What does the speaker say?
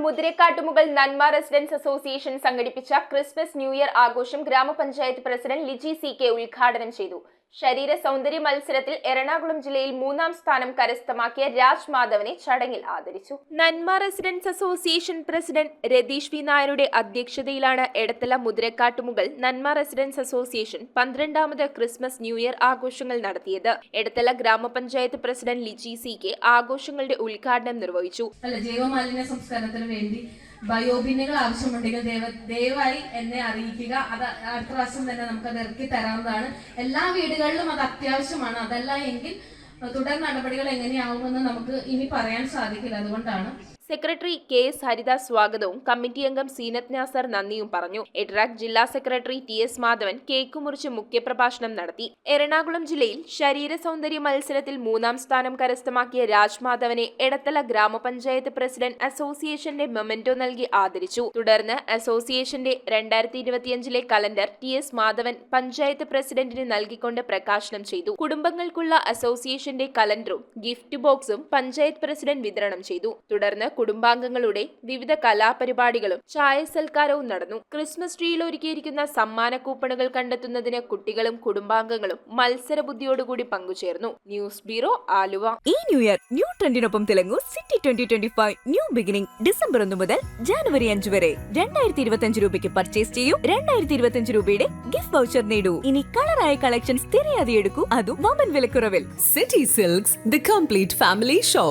മുതിരക്കാട്ടുമുകൾ Nanma residence association സംഘടിപ്പിച്ച Christmas new year ആഘോഷം ഗ്രാമപഞ്ചായത്ത് പ്രസിഡന്റ് ലിജി CK ഉദ്ഘാടനം ചെയ്തു. ശരീര സൗന്ദര്യ മത്സരത്തിൽ എറണാകുളം ജില്ലയിൽ 3ാം സ്ഥാനം കരസ്ഥമാക്കിയ രാജ് മാധവനെ ചടങ്ങിൽ ആദരിച്ചു. Nanma residence association president Ratheesh V നായരുടെ അധ്യക്ഷതയിലാണ് എടത്തല മുതിരക്കാട്ടുമുകൾ നന്മ റെസിഡൻസ് അസോസിയേഷൻ 12ാമത് ക്രിസ്മസ് ന്യൂ ഇയർ ആഘോഷങ്ങൾ നടത്തിയത്. എടത്തല ഗ്രാമപഞ്ചായത്ത് പ്രസിഡന്റ് ലിജി CK ആഘോഷങ്ങളുടെ ഉദ്ഘാടനം നിർവഹിച്ചു. ജൈവമാലിന്യ സംസ്കരണത്തിന് വേണ്ടി ബയോബിനുകൾ ആവശ്യമുണ്ടെങ്കിൽ ദയവായി എന്നെ അറിയിക്കുക. അത് അടുത്ത പ്രാവശ്യം തന്നെ നമുക്കത് ഇറക്കി തരാവുന്നതാണ്. എല്ലാ വീടുകളിലും അത് അത്യാവശ്യമാണ്. അതല്ല എങ്കിൽ തുടർ നടപടികൾ എങ്ങനെയാവുമെന്ന് നമുക്ക് ഇനി പറയാൻ സാധിക്കില്ല. അതുകൊണ്ടാണ് സെക്രട്ടറി KS ഹരിദാസ് സ്വാഗതവും കമ്മിറ്റി അംഗം സീനത്ത് നാസർ നന്ദിയും പറഞ്ഞു. എഡ്രാക് ജില്ലാ സെക്രട്ടറി TS മാധവൻ കേക്ക് മുറിച്ച് മുഖ്യപ്രഭാഷണം നടത്തി. എറണാകുളം ജില്ലയിൽ ശരീര സൗന്ദര്യ മത്സരത്തിൽ 3ാം സ്ഥാനം കരസ്ഥമാക്കിയ രാജ് മാധവനെ എടത്തല ഗ്രാമപഞ്ചായത്ത് പ്രസിഡന്റ് അസോസിയേഷന്റെ മൊമെന്റോ നൽകി ആദരിച്ചു. തുടർന്ന് അസോസിയേഷന്റെ 2025 കലണ്ടർ TS മാധവൻ പഞ്ചായത്ത് പ്രസിഡന്റിന് നൽകിക്കൊണ്ട് പ്രകാശനം ചെയ്തു. കുടുംബങ്ങൾക്കുള്ള അസോസിയേഷന്റെ കലണ്ടറും ഗിഫ്റ്റ് ബോക്സും പഞ്ചായത്ത് പ്രസിഡന്റ് വിതരണം ചെയ്തു. തുടർന്ന് കുടുംബാംഗങ്ങളുടെ വിവിധ കലാപരിപാടികളും ചായ സൽക്കാരവും നടന്നു. ക്രിസ്മസ് ട്രീയിൽ ഒരുക്കിയിരിക്കുന്ന സമ്മാന കൂപ്പണുകൾ കണ്ടെത്തുന്നതിന് കുട്ടികളും കുടുംബാംഗങ്ങളും മത്സരബുദ്ധിയോടുകൂടി പങ്കുചേർന്നു. News bureau, Aluva. ഈ ന്യൂ ഇയർ ന്യൂ ട്രെൻഡിനൊപ്പം തിളങ്ങൂ. സിറ്റി 2025 ന്യൂ ബിഗിനിംഗ് December 1 മുതൽ January 5 വരെ 2025 രൂപയ്ക്ക് പർച്ചേസ് ചെയ്യൂ. 2025 രൂപയുടെ ഗിഫ്റ്റ് വൗച്ചർ നേടൂ. ഇനി കളറായ കളക്ഷൻസ് തിരയാതെ എടുക്കൂ, അതും വമ്പൻ വിലക്കുറവിൽ. City Silks, the complete family shop.